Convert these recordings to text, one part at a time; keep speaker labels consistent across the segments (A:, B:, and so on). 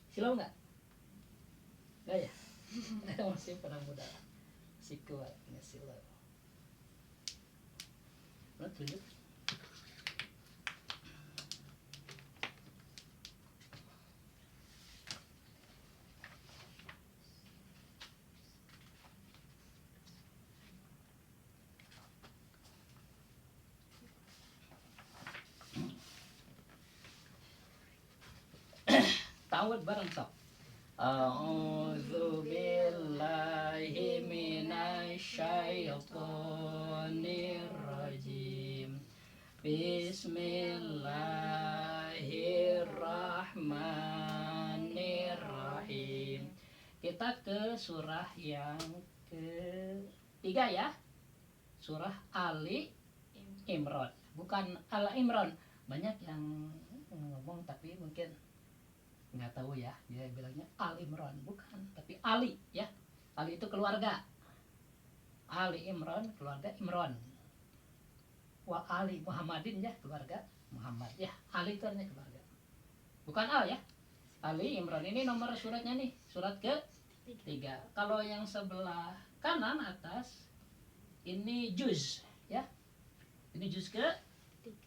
A: Silau nggak? Nggak ya? Masih pada muda, masih kuat nggak silau. Nah, tunjuk. Tawad bareng sok. A'udzu billahi minasyaitonir rajim. Bismillahirrahmanirrahim. Kita ke surah yang ketiga ya. Surah Ali Imran. Bukan Al Imran. Banyak yang ngomong tapi mungkin nggak tahu ya, dia bilangnya Al Imran, bukan, tapi Ali ya. Ali itu keluarga, Ali Imran keluarga Imran, wa Ali Muhammadin ya keluarga Muhammad ya. Ali itu artinya keluarga, bukan Al ya. Ali Imran ini nomor suratnya nih, surat ke 3. Kalau yang sebelah kanan atas ini juz ya, ini juz ke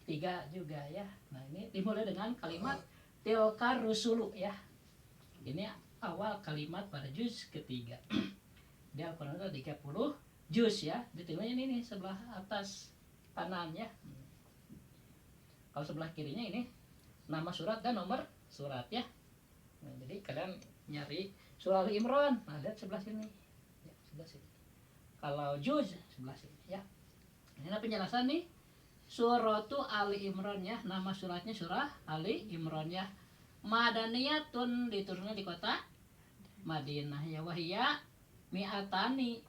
A: 3 juga ya. Nah ini dimulai dengan kalimat tilka rusulu ya. Ini awal kalimat pada juz ketiga. Dia Al-Quran ada 30 juz ya. Detailnya ini sebelah atas kanan ya. Kalau sebelah kirinya ini nama surat dan nomor surat ya. Nah, jadi kalian nyari surah Al-Imran, nah lihat sebelah sini ya, sebelah sini. Kalau juz sebelah sini ya. Ini penjelasan nih. Suratu Ali Imran ya, nama suratnya surah Ali Imran ya. Madaniyatun, diturunnya di kota Madinah ya. Wahia mi'atani,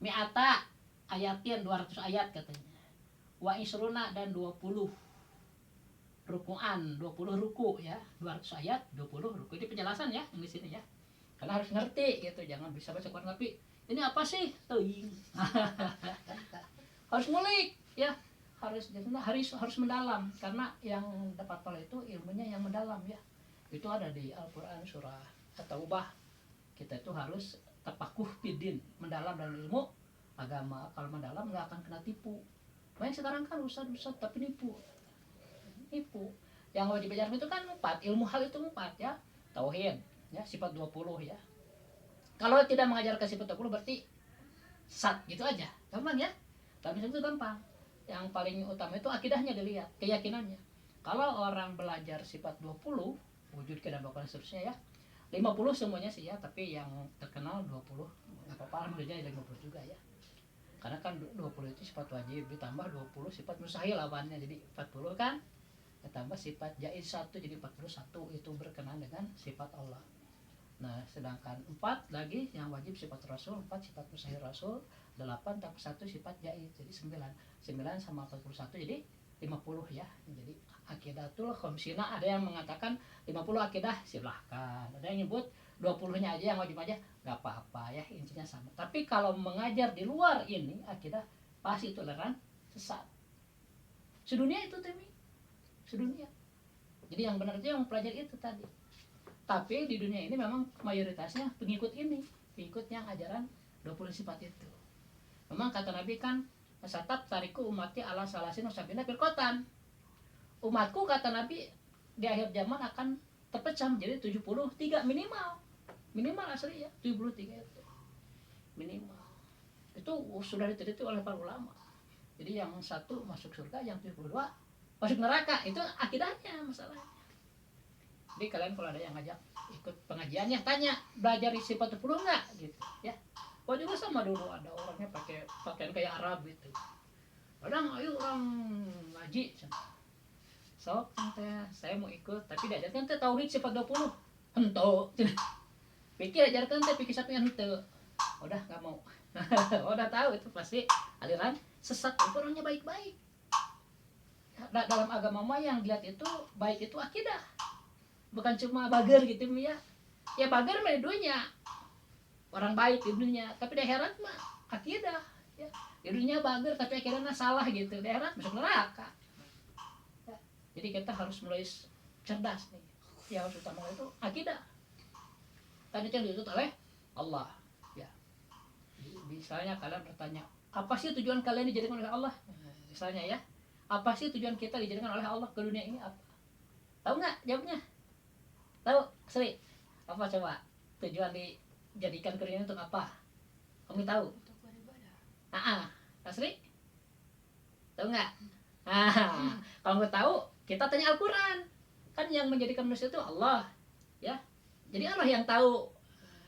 A: mi'ata ayatin, 200 ayat katanya. Wa isruna, dan 20 rukuan, 20 ruku ya. 200 ayat, 20 ruku. Ini penjelasan ya yang di sini ya. Karena harus ngerti gitu, jangan bisa baca Quran tapi ini apa sih? Teuing. Harus ngulik ya, harus mendalam, karena yang dapat pahala itu ilmunya yang mendalam ya. Itu ada di Al-Quran surah At-Taubah. Kita itu harus tapakuh bidin, mendalam dalam ilmu agama. Kalau mendalam nggak akan kena tipu. Banyak sekarang kan ustad tapi nipu. Yang wajib belajar itu kan 4, ilmu hal itu 4 ya. Tauhid ya, sifat 20 ya. Kalau tidak mengajarkan sifat 20 berarti sat gitu aja, gampang ya. Tapi itu gampang. Yang paling utama itu akidahnya dilihat, keyakinannya. Kalau orang belajar sifat 20, wujud dan bahkan seterusnya ya. 50 semuanya sih ya, tapi yang terkenal 20. Enggak apa-apa, alhamdulillah 50 juga ya. Karena kan 20 itu sifat wajib, ditambah 20 sifat mustahil lawannya, jadi 40 kan. Ditambah sifat jaiz 1 jadi 41, itu berkenaan dengan sifat Allah. Nah, sedangkan 4 lagi yang wajib sifat Rasul, 4 sifat mustahil Rasul, 8 tambah 1 sifat jaiz, jadi 9. 9 sama 41 jadi 50 ya. Jadi akidatul khamsina, ada yang mengatakan 50 akidah, silahkan. Ada yang nyebut 20-nya aja yang wajib aja, nggak apa-apa ya, intinya sama. Tapi kalau mengajar di luar ini akidah, pasti toleran sesat. Sedunia itu Temi, sedunia. Jadi yang benar itu yang pelajari itu tadi. Tapi di dunia ini memang mayoritasnya pengikut ini, pengikut yang ajaran 20 sifat itu. Memang kata Nabi kan, "Satat tariku umati ala salasin usabina firqatan." Umatku kata Nabi di akhir zaman akan terpecah menjadi 73 minimal. Minimal asli ya, 73 itu. Minimal. Itu sudah diteliti oleh para ulama. Jadi yang satu masuk surga, yang 72 masuk neraka. Itu akidahnya masalahnya. Jadi kalian kalau ada yang ngajak ikut pengajiannya, tanya belajar sifat 20 enggak gitu ya. Kok juga sama dulu ada orangnya pakai pakaian kayak Arab gitu. Kadang ayo orang ngaji. Sok teh saya mau ikut, tapi diajarkan teh tauhid sifat 20. Henteu. Pikir ajarkan teh pikir sapi henteu. Udah enggak mau. Udah tahu itu pasti aliran sesat, itu orangnya baik-baik. Dalam agama mah yang dilihat itu baik itu akidah. Bukan cuma bager gitu ya. Ya bager mah di dunia, orang baik di dunia, tapi di akhirat mah akidah ya. Di dunia bager tapi akhirnya salah gitu, di akhirat masuk neraka ya. Jadi kita harus mulai cerdas nih, yang harus utama itu akidah. Tadi yang dituntut oleh Allah. Ya. Misalnya kalian bertanya, apa sih tujuan kalian dijadikan oleh Allah? Misalnya ya, apa sih tujuan kita dijadikan oleh Allah ke dunia ini? Apa? Tahu nggak jawabnya? Tahu, Sri? Apa coba? Tujuan dijadikan ke dunia untuk apa? Kamu tahu?
B: Untuk beribadah.
A: Sri? Tahu nggak? Kalau nggak tahu, kita tanya Al-Quran. Kan yang menjadikan manusia itu Allah, ya. Jadi Allah yang tahu.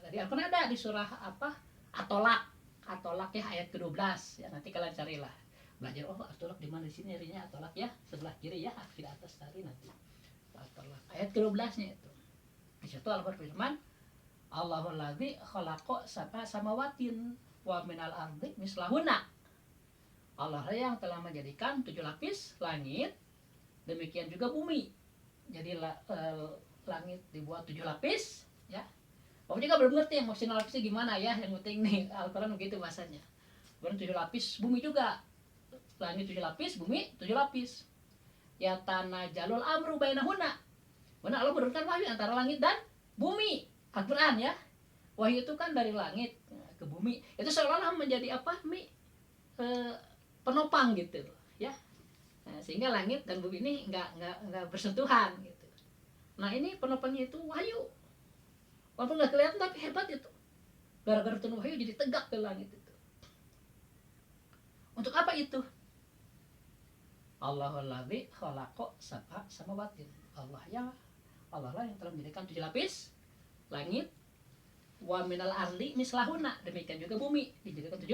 A: Dari Al-Quran ada di surah apa? At-Tolak. At-Tolak ya ayat ke-12. Ya nanti kalian carilah. Belajar At-Tolak di mana di sini nyarinya At-Tolak ya, sebelah kiri ya, di atas tadi nanti. At-Tolak ayat ke-12-nya itu. Di situ Allah berfirman, Allahul ladzi khalaqa sab'a samawatin wa minal ardi mislahuna. Allah yang telah menjadikan 7 lapis langit, demikian juga bumi. Jadi langit dibuat 7 lapis, ya. Kamu juga belum ngerti yang maksudnya lapisnya gimana ya, yang penting nih Al-Quran begitu bahasanya. Kemudian 7 lapis bumi juga, langit 7 lapis, bumi 7 lapis. Ya tanah jalul amru bainahuna. Mana Allah menurunkan wahyu antara langit dan bumi. Al-Quran ya. Wahyu itu kan dari langit ke bumi. Itu seolah-olah menjadi apa? Penopang gitu, ya. Nah, sehingga langit dan bumi ini nggak bersentuhan gitu. Nah ini penopangnya itu wahyu. Walaupun nggak kelihatan tapi hebat itu. Gara-gara turun wahyu jadi tegak ke langit itu. Untuk apa itu? Allahul ladzi khalaqa sab'a samawatin. Allah lah yang telah menjadikan 7 lapis langit, wa minal ardi mislahuna, demikian juga bumi dijadikan 7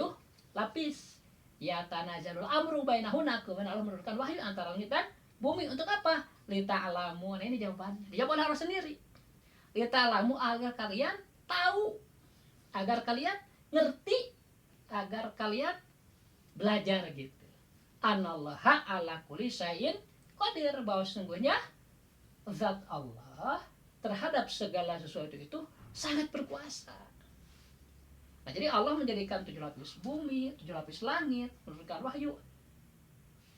A: lapis. Ya tanazalul amru bainahuna, kemudian Allah menurunkan wahyu antara langit dan bumi. Untuk apa? Lita'lamu. Nah ini jawabannya. Dijawab oleh Allah sendiri. Lita'lamu agar kalian tahu, agar kalian ngerti, agar kalian belajar gitu. Anallaha ala kulli syai'in qadir, bahwa sesungguhnya zat Allah terhadap segala sesuatu itu sangat berkuasa. Nah, jadi Allah menjadikan 7 lapis bumi, 7 lapis langit, menurunkan wahyu.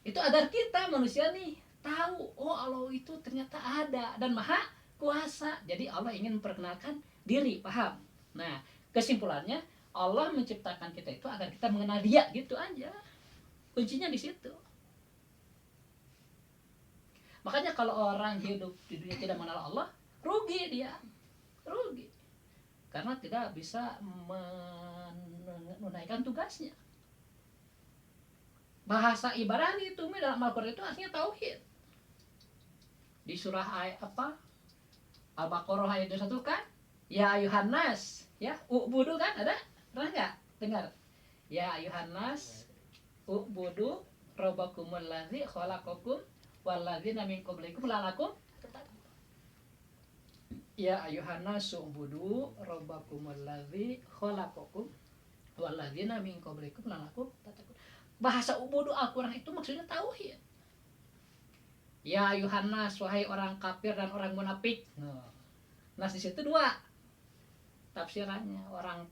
A: Itu agar kita manusia nih tahu, oh Allah itu ternyata ada dan maha kuasa. Jadi Allah ingin memperkenalkan diri, paham? Nah, kesimpulannya Allah menciptakan kita itu agar kita mengenal Dia, gitu aja. Kuncinya di situ. Makanya kalau orang hidup di dunia tidak mengenal Allah, rugi dia. Rugi. Karena tidak bisa menunaikan tugasnya. Bahasa Ibrani itu dalam Al-Quran itu artinya tauhid. Di surah ayat apa? Al-Baqarah ayat 21 kan? Ya ayuhan nas, ya, ubudu kan ada? Pernah enggak dengar? Ya ayuhan nas, ubudu rabbakumul ladzi khalaqakum walladzina min qablikum la'allakum tattaqun. Ya ayuhan nas, ubudu rabbakumul ladzi khalaqakum walladzina min qablikum la'allakum tattaqun. Bahasa ubudu Al-Quran itu maksudnya tauhid. Ya ayuhan nas, wahai orang kafir dan orang munafik. Nas di situ 2 tafsirannya, orang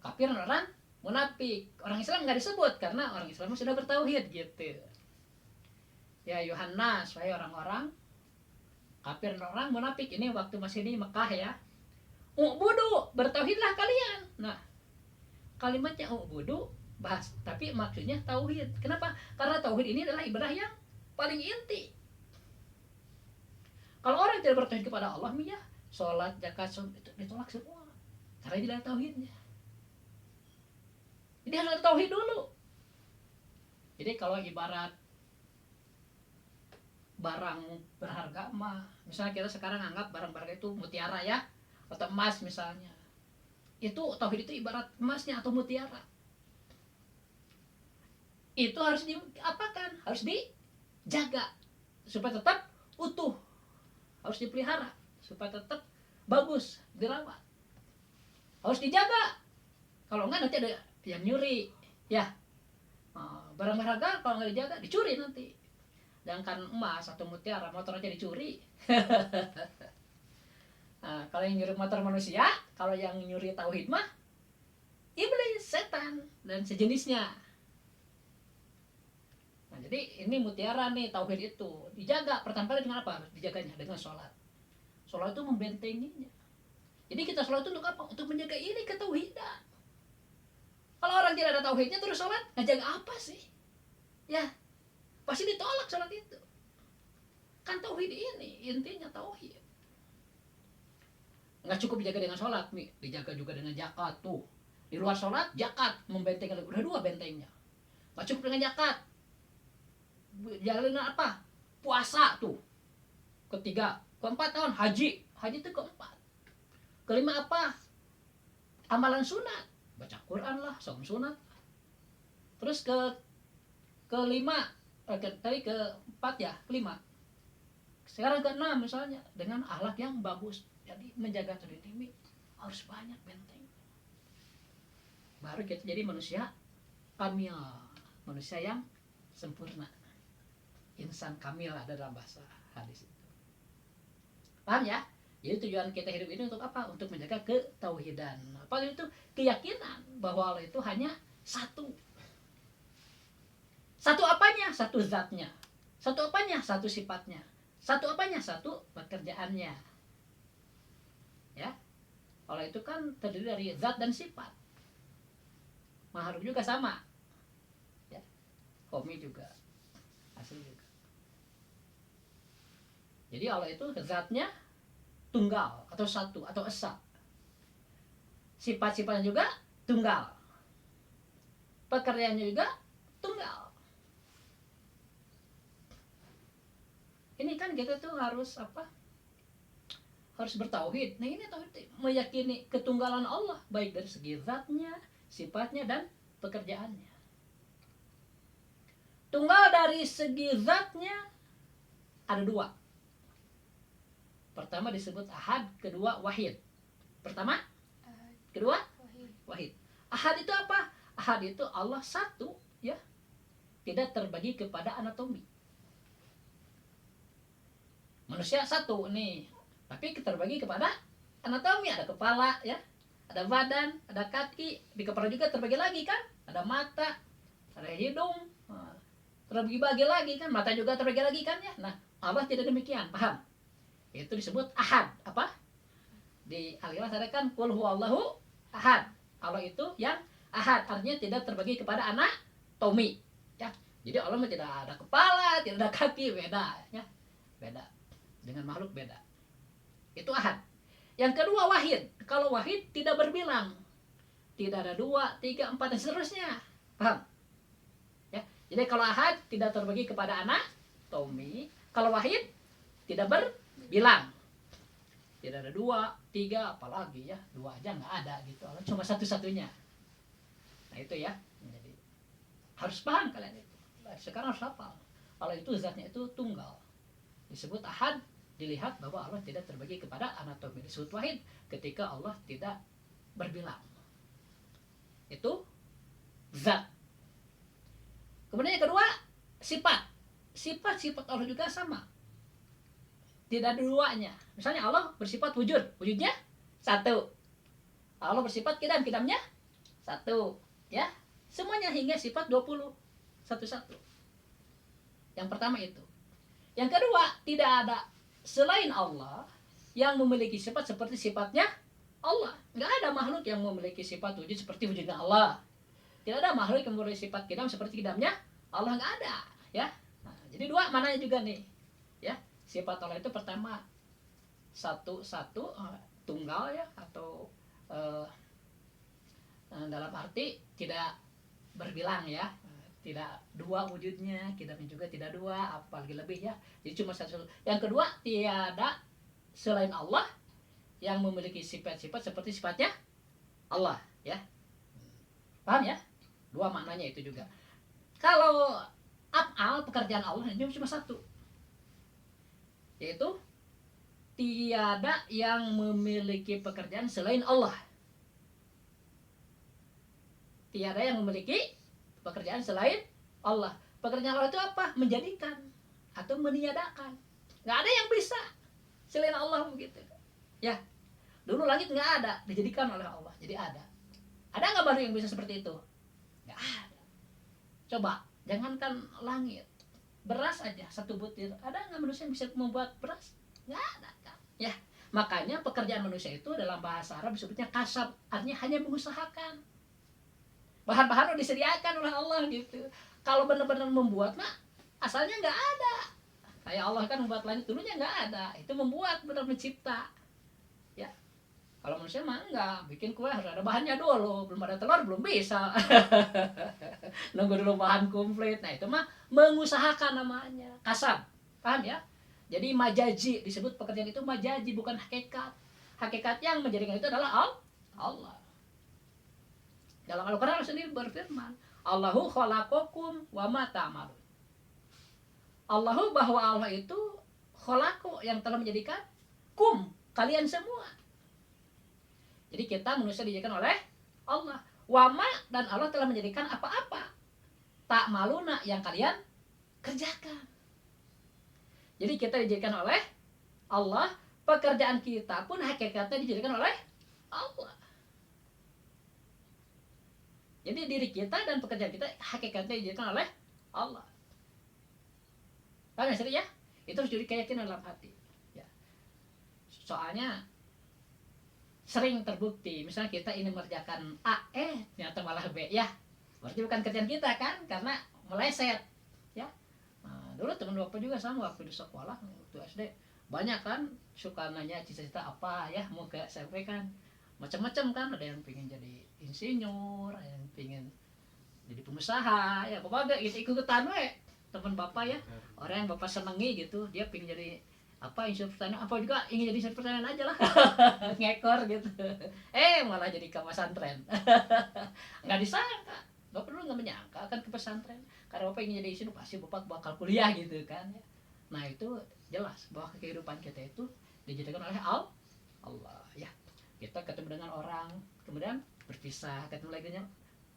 A: kafir dan orang munafik. Orang Islam nggak disebut karena orang Islam sudah bertauhid gitu. Ya Yohanes, wahai orang-orang kafir dan orang munafik. Ini waktu masih di Mekah ya. Ubudu, bertauhidlah kalian. Nah, kalimatnya ubudu bahas, tapi maksudnya tauhid. Kenapa? Karena tauhid ini adalah ibadah yang paling inti. Kalau orang tidak bertauhid kepada Allah, ya sholat, zakat, itu ditolak semua. Karena tidak ada tauhidnya. Jadi harus ada tauhid dulu. Jadi kalau ibarat barang berharga mah, misalnya kita sekarang anggap barang-barang itu mutiara ya, atau emas misalnya. Itu tauhid itu ibarat emasnya atau mutiara. Itu harus diapakan? Harus dijaga supaya tetap utuh. Harus dipelihara supaya tetap bagus, dirawat. Harus dijaga. Kalau enggak nanti ada yang nyuri, ya. Barang berharga kalau nggak dijaga dicuri nanti. Sedangkan emas atau mutiara, motor aja dicuri. Nah, kalau yang nyuri motor manusia, kalau yang nyuri tauhid mah iblis, setan dan sejenisnya. Nah, jadi ini mutiara nih, tauhid itu dijaga. Pertama kali dengan apa? Harus dijaganya dengan sholat. Sholat itu membentenginya. Jadi kita sholat itu untuk apa? Untuk menjaga ini ketauhidan. Kalau orang tidak ada tauhidnya terus sholat, ngejaga apa sih? Ya, pasti ditolak sholat itu. Kan tauhid ini, intinya tauhid. Nggak cukup dijaga dengan sholat, nih, dijaga juga dengan zakat tuh. Di luar sholat, zakat membentengkan, udah 2 bentengnya. Nggak cukup dengan zakat. Jalan apa? Puasa tuh. Ketiga, keempat tahun haji. Haji itu keempat. Kelima apa? Amalan sunat. Baca Quran lah, saum sunat. Terus kelima, tadi keempat ya, kelima. Sekarang keenam misalnya dengan akhlak yang bagus. Jadi menjaga diri harus banyak benteng. Baru kita jadi manusia kamil, manusia yang sempurna. Insan kamil ada dalam bahasa hadis itu. Paham ya? Jadi tujuan kita hidup ini untuk apa? Untuk menjaga ketauhidan. Apa itu? Keyakinan bahwa Allah itu hanya satu. Satu apanya? Satu zatnya. Satu apanya? Satu sifatnya. Satu apanya? Satu pekerjaannya. Ya, Allah itu kan terdiri dari zat dan sifat. Makhluk juga sama. Ya, Homi juga, asli juga. Jadi Allah itu zatnya tunggal atau satu atau esa. Sifat-sifatnya juga tunggal. Pekerjaannya juga tunggal. Ini kan kita tuh harus apa? Harus bertauhid. Nah ini tauhid, meyakini ketunggalan Allah baik dari segi zatnya, sifatnya dan pekerjaannya. Tunggal dari segi zatnya ada 2. Pertama disebut ahad, kedua wahid. Pertama, kedua wahid. Ahad itu apa? Ahad itu Allah satu, ya, tidak terbagi kepada anatomi. Manusia satu nih, tapi terbagi kepada anatomi, ada kepala, ya, ada badan, ada kaki, di kepala juga terbagi lagi kan, ada mata, ada hidung, terbagi-bagi lagi kan, mata juga terbagi lagi kan ya. Nah, Allah tidak demikian, paham? Itu disebut ahad. Apa? Di Al-Ikhlas ada kan qul huwallahu ahad. Allah itu yang ahad, artinya tidak terbagi kepada anatomi, ya. Jadi Allah tidak ada kepala, tidak ada kaki, beda, ya. Beda. Dengan makhluk beda. Itu ahad. Yang kedua wahid. Kalau wahid tidak berbilang. Tidak ada 2, 3, 4 dan seterusnya. Paham? Ya. Jadi kalau ahad tidak terbagi kepada anatomi. Kalau wahid tidak berbilang. Tidak ada 2, 3, apalagi ya. 2 aja nggak ada gitu. Allah cuma satu-satunya. Nah itu ya. Jadi harus paham kalian itu. Sekarang harus hafal. Allah itu zatnya itu tunggal. Disebut ahad, dilihat bahwa Allah tidak terbagi kepada anatomi. Disebut wahid ketika Allah tidak berbilang. Itu zat. Kemudian yang kedua, sifat. Sifat-sifat Allah juga sama. Tidak ada 2-nya. Misalnya Allah bersifat wujud. Wujudnya 1. Allah bersifat kidam. Kidamnya 1. Ya. Semuanya hingga sifat 20. Satu-satu. Yang pertama itu. Yang kedua, tidak ada selain Allah yang memiliki sifat seperti sifatnya Allah. Nggak ada makhluk yang memiliki sifat wujud seperti wujudnya Allah. Tidak ada makhluk yang memiliki sifat kidam seperti kidamnya Allah, nggak ada, ya. Nah, jadi 2 mananya juga nih, ya. Sifat Allah itu pertama satu tunggal, ya, atau dalam arti tidak berbilang, ya. Tidak 2 wujudnya, kidamnya juga tidak 2, apalagi lebih, ya. Jadi cuma satu. Yang kedua, tiada selain Allah yang memiliki sifat-sifat seperti sifatnya Allah, ya. Paham ya? 2 maknanya itu juga. Kalau af'al, pekerjaan Allah ini cuma 1. Yaitu tiada yang memiliki pekerjaan selain Allah. Tiada yang memiliki pekerjaan selain Allah. Pekerjaan Allah itu apa? Menjadikan atau meniadakan. Nggak ada yang bisa selain Allah begitu. Ya, dulu langit nggak ada, dijadikan oleh Allah, jadi ada. Ada nggak baru yang bisa seperti itu? Nggak ada. Coba, jangankan langit, beras aja 1 butir. Ada nggak manusia yang bisa membuat beras? Nggak ada kan? Ya, Makanya pekerjaan manusia itu dalam bahasa Arab disebutnya kasab, artinya hanya mengusahakan. Bahan-bahan udah disediakan oleh Allah gitu. Kalau benar-benar membuat mah asalnya nggak ada. Kayak Allah kan membuat langit dulunya nggak ada, itu membuat, benar mencipta. Ya, kalau manusia mah enggak, bikin kue harus ada bahannya dulu, belum ada telur belum bisa. Nunggu dulu bahan komplit. Nah itu mah mengusahakan namanya, kasab, paham ya? Jadi majazi, disebut pekerjaan itu majazi, bukan hakikat. Hakikat yang menjadikan itu adalah Allah. Dalam Al-Quran Allah sendiri berfirman, Allahu khalaqakum wa ma ta'malun. Allahu, bahwa Allah itu khalaqu, yang telah menjadikan kum, kalian semua. Jadi kita manusia dijadikan oleh Allah. Wama, dan Allah telah menjadikan apa-apa tak maluna, yang kalian kerjakan. Jadi kita dijadikan oleh Allah, pekerjaan kita pun hakikatnya dijadikan oleh Allah. Jadi diri kita dan pekerjaan kita hakikatnya dijadikan oleh Allah. Paham ya, ya? Itu harus jadi keyakinan dalam hati. Ya. Soalnya sering terbukti, misalnya kita ini mengerjakan A, ternyata malah B, ya berarti bukan kerjaan kita kan, karena meleset, ya. Nah, dulu teman bapak juga sama, waktu di sekolah, waktu SD, banyak kan suka nanya cita-cita apa ya, mau ke SMP kan, macam-macam kan, ada yang pengen jadi insinyur, ada yang pengen jadi pengusaha, ya pokoknya gitu ikutan we. Teman bapak ya, orang yang bapak senangi gitu, dia pengen jadi apa, insinyur pertanian, apa juga ingin jadi insinyur pertanian aja lah. Ngekor gitu, malah jadi ke pesantren. Nggak disangka, bapak dulu nggak menyangka akan ke pesantren, karena bapak ingin jadi insinyur, pasti bapak bakal kuliah gitu kan. Nah itu jelas bahwa kehidupan kita itu dijadikan oleh Allah, ya. Kita ketemu dengan orang, kemudian berpisah, ketemu lagi nya,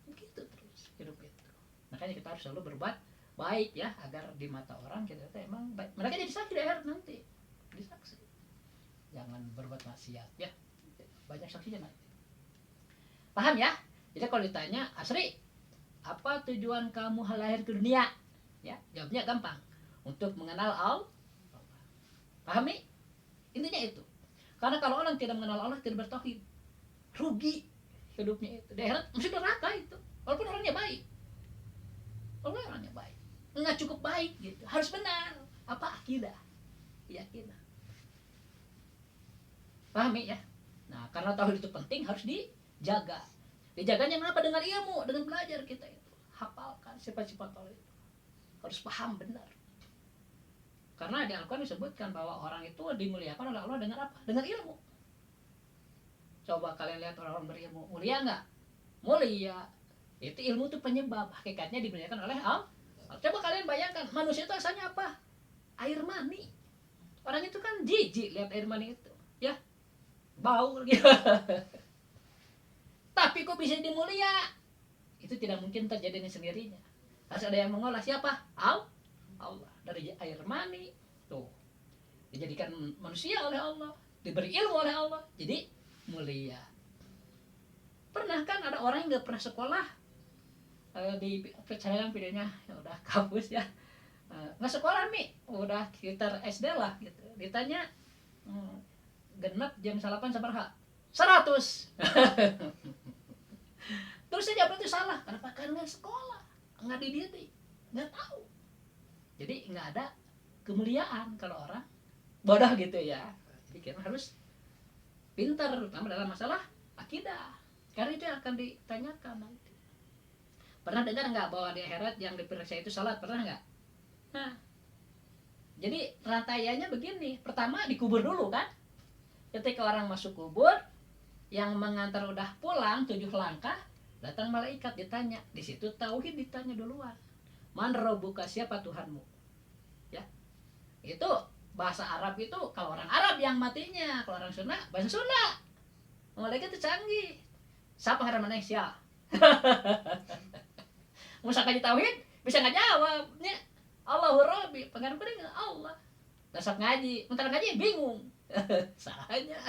A: begitu terus hidup itu. Makanya kita harus selalu berbuat baik ya, agar di mata orang kita itu emang baik. Mereka jadi saksi di akhirat nanti, disaksi. Jangan berbuat maksiat ya, banyak saksinya nanti. Paham ya? Jadi kalau ditanya, Asri, apa tujuan kamu lahir ke dunia? Ya, jawabnya gampang, untuk mengenal Allah. Pahami? Intinya itu. Karena kalau orang tidak mengenal Allah, tidak bertauhid, rugi hidupnya itu. Di akhirat mesti neraka itu. Walaupun orangnya baik. Walaupun orangnya baik. Enggak cukup baik gitu. Harus benar. Apa? Akidah. Keyakinan. Pahami ya? Nah, karena tauhid itu penting, harus dijaga. Dijaganya kenapa? Dengan ilmu, dengan belajar kita itu. Hafalkan sifat-sifat Allah itu. Harus paham benar. Karena di Al-Quran disebutkan bahwa orang itu dimuliakan oleh Allah dengan apa? Dengan ilmu. Coba kalian lihat orang-orang berilmu, mulia nggak? Mulia. Itu ilmu itu penyebab, hakikatnya dimuliakan oleh Allah. Coba kalian bayangkan, manusia itu asalnya apa? Air mani. Orang itu kan jijik lihat air mani itu, ya, bau gitu. Tapi kok bisa dimulia? Itu tidak mungkin terjadi dengan sendirinya. Harus ada yang mengolah. Siapa? Allah. Dari air mani tuh dijadikan manusia oleh Allah, diberi ilmu oleh Allah, jadi mulia. Pernah kan ada orang yang nggak pernah sekolah, di percayaan videonya ya udah kampus ya, nggak sekolah nih, udah sekitar SD lah gitu, ditanya genap jam 8 sabaraha 100. Terus saya jawab itu salah, kenapa? Karena nggak sekolah, nggak dididik, nggak tahu. Jadi nggak ada kemuliaan kalau orang bodoh gitu ya. Jadi kita harus pintar, terutama dalam masalah akidah. Karena itu yang akan ditanyakan nanti. Pernah dengar nggak bahwa di akhirat yang diperiksa itu salat? Pernah nggak? Nah, jadi rantaiannya begini. Pertama dikubur dulu kan. Ketika orang masuk kubur, yang mengantar udah pulang 7 langkah, datang malaikat ditanya. Di situ tauhid ditanya duluan. Man rabbuka, siapa Tuhanmu? Ya. Itu bahasa Arab itu, kalau orang Arab yang matinya, kalau orang Sunda bahasa Sunda. Malaikat itu canggih. Siapa ngaran Malaysia? Musa kaji tauhid bisa nggak jawabnya? Allahu Rabbi, pengaruh dengan Allah. Dasar ngaji, bentar ngaji bingung. Salahnya.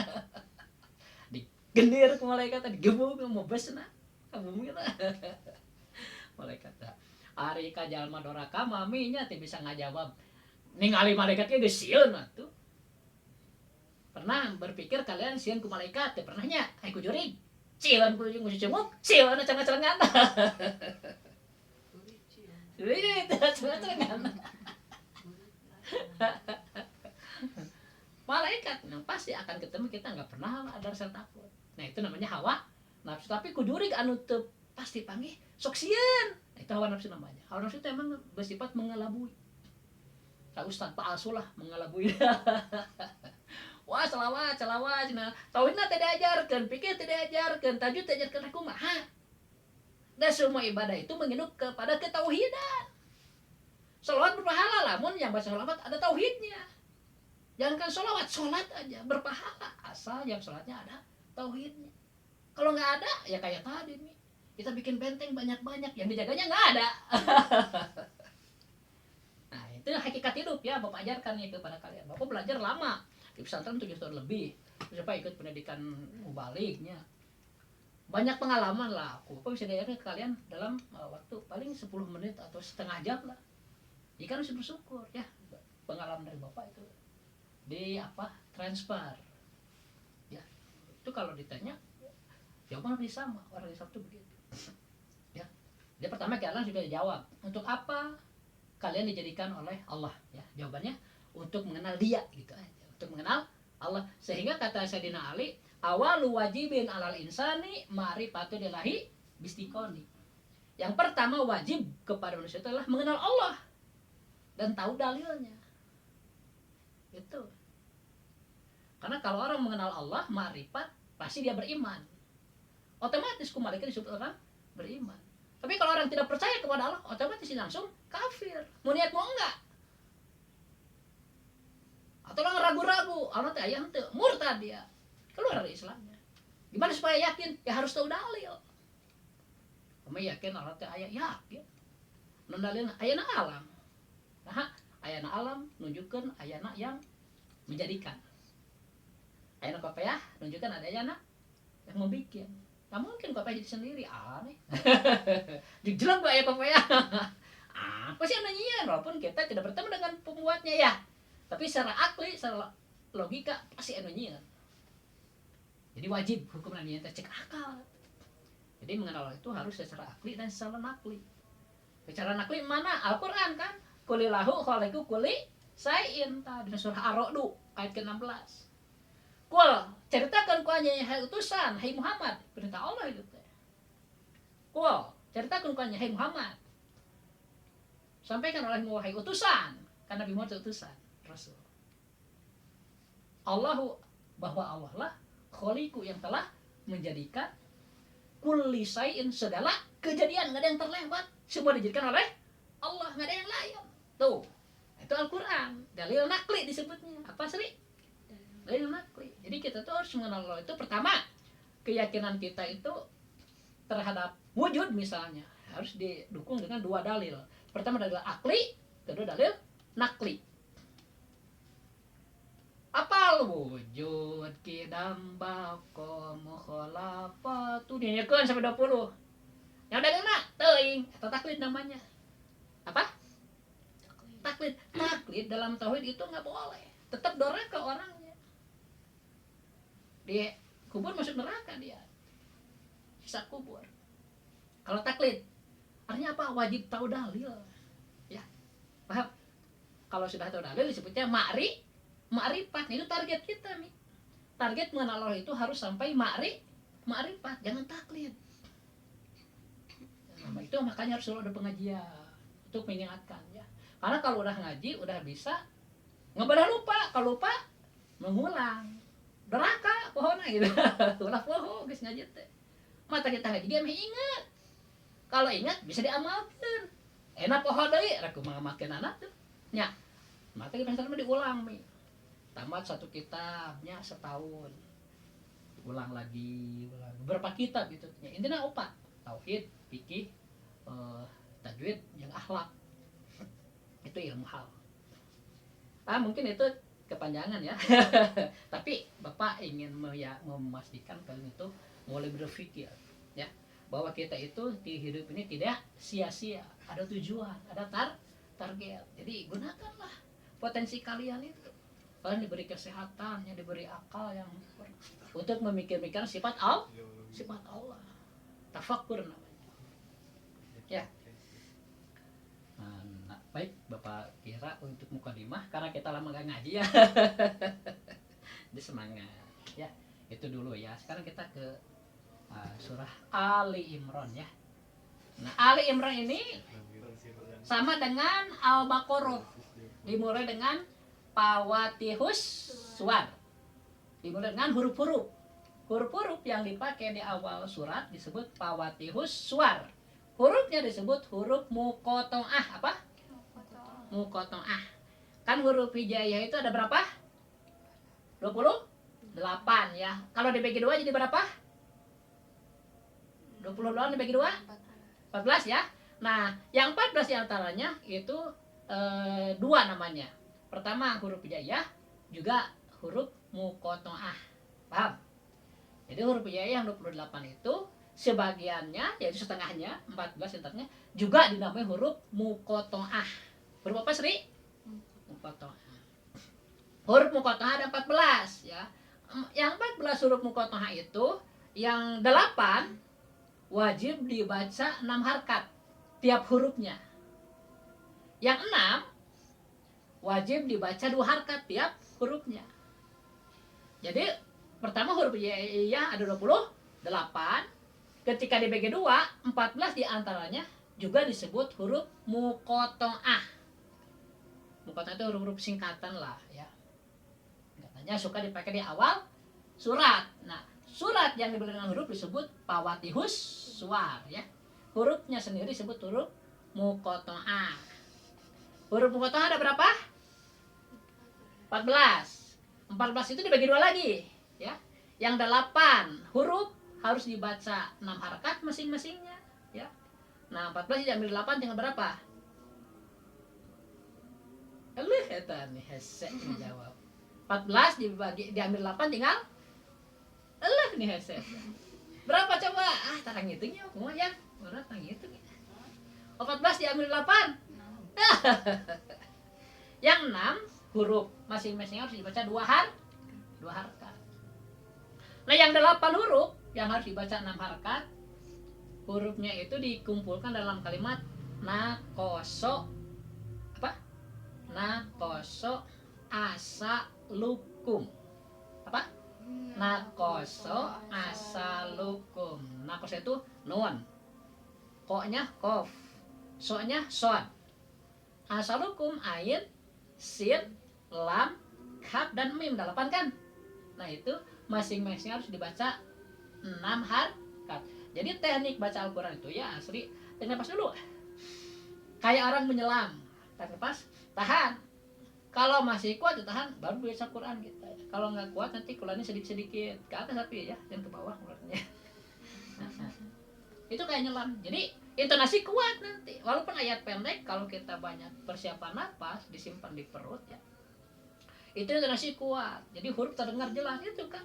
A: Digendir ke malaikat, digebuk mau besna. Kamu kita. Malaikat dah. Ari ka jalma doraka maminya teh bisa ngajawab ningali malaikatnya geus sieun atuh. pernah berpikir kalian sieun ku malaikat teu pernah nya ai ku jurig sieun ku cunguk sieun cengat-cengan jurig cengat-cengan malaikat yang pasti akan ketemu kita nggak pernah ada rasa takut. Nah itu namanya hawa nafsu. Tapi kudurik anu teu pasti panggih sok sieun. Nah, itu hawa nafsu namanya. Hawa nafsu itu emang bersifat mengelabui. Kak Ustaz palsu lah mengelabui. Wah selawat cina tauhidna teh diajarkeun, pikir teh diajarkeun, tajwid teh diajarkeun kumaha. Dan semua ibadah itu menginduk kepada ketauhidan. Salawat berpahala, lamun yang baca salawat ada tauhidnya. Jangankan sholawat, sholat aja berpahala asal yang sholatnya ada tauhidnya. Kalau nggak ada, ya kayak tadi nih, kita bikin benteng banyak-banyak, yang dijaganya nggak ada. Nah itu hakikat hidup ya, Bapak ajarkan nih kepada kalian. Bapak belajar lama di pesantren 7 tahun lebih, terus Bapak ikut pendidikan mubaliknya. Banyak pengalaman lah, Bapak bisa diajarkan ke kalian dalam waktu paling 10 menit atau setengah jam lah. Jika harus bersyukur ya, pengalaman dari Bapak itu di transfer ya. Itu kalau ditanya jawaban lebih sama, orang Islam itu begitu ya. Dia pertama kalian juga dijawab, untuk apa kalian dijadikan oleh Allah ya. Jawabannya untuk mengenal dia gitu aja, untuk mengenal Allah. Sehingga kata Sayyidina Ali, awalu wajibin alal insani ma'rifatullahi bistiqoni. Yang pertama wajib kepada manusia adalah mengenal Allah dan tahu dalilnya. Itu. Karena kalau orang mengenal Allah, ma'rifat, pasti dia beriman. Otomatis kumalika disebut orang beriman. Tapi kalau orang tidak percaya kepada Allah, otomatis langsung kafir. Mau niat mau enggak. Atau orang ragu-ragu, Allah teh aya henteu, murtad dia. Keluar dari Islamnya. Gimana supaya yakin? Ya harus tahu dalil. Kamu yakin Allah teh aya? Yakin. Non dalilna ayana alam. Nah, ayana alam nunjukkeun ayana yang menjadikan. Ayana kopayah nunjukkan ada ayana yang membikin. Nggak mungkin kopayah jadi sendiri, aneh. Dijelang gak ya kopayah? Apa sih yang nyanyian? Walaupun kita tidak bertemu dengan pembuatnya ya. Tapi secara akli, secara logika pasti nyanyian. Jadi wajib hukum nyanyian cek akal. Jadi mengenal Allah itu harus secara akli dan secara nakli. Secara nakli mana? Al-Quran kan? Kulilahu khaliqu kulli sayin. Di surah Ar-Ra'd ayat ke-16. Kul, ceritakan ku hanya hai utusan, hai Muhammad, perintah Allah itu teh. Kul, ceritakan ku hanya hai Muhammad. Sampaikan olehmu hai utusan, karena Nabi Muhammad utusan, Rasul. Allahu, bahwa Allah lah khaliqu yang telah menjadikan kulli sayin, segala kejadian, enggak ada yang terlewat, semua dijadikan oleh Allah, enggak ada yang lain. Tuh, itu Al-Quran, dalil nakli disebutnya. Apa sih? Dalil nakli. Jadi kita tuh harus mengenal Allah itu pertama, keyakinan kita itu terhadap wujud misalnya harus didukung dengan dua dalil. Pertama dalil akli, kedua dalil nakli. Apal wujud kidam bako mukhalafatu dinyakeun sampai 20. Yang dalilna teuing eta taklid namanya. Apa? Taklid. Taklid dalam tauhid itu enggak boleh. Tetap doraka orangnya. Di kubur masuk neraka dia. Sisa kubur. Kalau taklid, artinya apa? Wajib tahu dalil. Ya. Paham? Kalau sudah tahu dalil disebutnya ma'rifat. Itu target kita nih. Target mengenal Allah itu harus sampai ma'rifat, jangan taklid. Nah, itu makanya harus selalu ada pengajian untuk mengingatkan ya. Karena kalau udah ngaji, udah bisa nggak lupa. Kalau lupa mengulang. Neraka pohona gitu. Ulah poho geus ngaji teh. Mata kita ngaji dia mah ingat. Kalau ingat bisa diamalkeun. Enak poho deui rek kumaha makeunana tuh. Nya. Mata kita mah diulang mi. Tamat satu kitabnya setahun. Ulang lagi, ulang. Berapa kitab gitu. Ya, intinya 4. Tauhid, fikih, tajwid, yang akhlak. Itu ilmu hal. Mungkin itu kepanjangan ya. Tapi Bapak ingin memastikan kalian itu mulai berpikir ya bahwa kita itu di hidup ini tidak sia-sia, ada tujuan, ada target. Jadi gunakanlah potensi kalian itu. kalian diberi kesehatan, yang diberi akal yang untuk memikir-mikirkan sifat Allah. Tafakkur namanya. Ya. Nah, baik Bapak kira untuk mukadimah karena kita lama gak ngaji ya. Jadi semangat. Ya, itu dulu ya. Sekarang kita ke surah Ali Imran ya. Nah, Ali Imran ini sama dengan Al-Baqarah. Dimulai dengan Fawatihus Suwar. Dimulai dengan huruf-huruf. Huruf-huruf yang dipakai di awal surat disebut Fawatihus Suwar. Hurufnya disebut huruf muqatta'ah. Apa? Muqatta'ah. Kan huruf hijaiyah itu ada berapa? 28 ya. Kalau dibagi 2 jadi berapa? 22 dibagi 2? 14 ya. Nah, yang 14 diantaranya itu dua namanya. Pertama huruf hijaiyah, juga huruf muqatta'ah. Paham? Jadi huruf hijaiyah yang 28 itu sebagiannya, yaitu setengahnya, 14 diantaranya juga dinamai huruf muqatta'ah. Huruf apa, Sri? Muqatta'ah. Huruf muqatta'ah ada 14 ya. Yang 14 huruf muqatta'ah itu yang 8 wajib dibaca 6 harkat tiap hurufnya. Yang 6 wajib dibaca 2 harkat tiap hurufnya. Jadi pertama huruf hijaiyah ada 28. Ketika dibagi 2, 14 diantaranya juga disebut huruf muqatta'ah. Muqatta'ah itu huruf-huruf singkatan lah ya. Katanya suka dipakai di awal surat. Nah, surat yang diberi dengan huruf disebut Fawatihus Suwar ya. Hurufnya sendiri disebut huruf muqatta'ah. Huruf muqatta'ah ada berapa? 14. 14 itu dibagi 2 lagi ya. Yang 8 huruf harus dibaca 6 harakat masing-masingnya ya. Nah, 14 diambil 8 tinggal berapa? Eleh eta nih hese jawab. 14 diambil 8 tinggal eleh nih hese. Berapa coba? Tarang hitungnya kumaha ya? Ora tang hitung. 14 diambil 8. Yang 6 huruf masing-masing harus dibaca 2 harakat. Nah, yang 8 huruf yang harus dibaca 6 harakat, hurufnya itu dikumpulkan dalam kalimat naqasa apa? Naqasa asalukum. Apa? Naqasa asalukum. Naqasa itu nun. Ko-nya qaf. So-nya shad. Asalukum ain, sin, lam, kaf dan mim. 8 kan? Nah, itu masing-masing harus dibaca 6 harakat. Jadi teknik baca Al-Quran itu ya asli, tarik nafas dulu. Kayak orang menyelam. Tarik nafas, tahan. Kalau masih kuat ditahan, baru baca Quran kita. Kalau nggak kuat nanti Qurannya sedikit-sedikit ke atas tapi ya, yang ke bawah Qurannya. Itu kayak nyelam. Jadi intonasi kuat nanti. Walaupun ayat pendek, kalau kita banyak persiapan nafas disimpan di perut ya. Itu intonasi kuat. Jadi huruf terdengar jelas itu kan.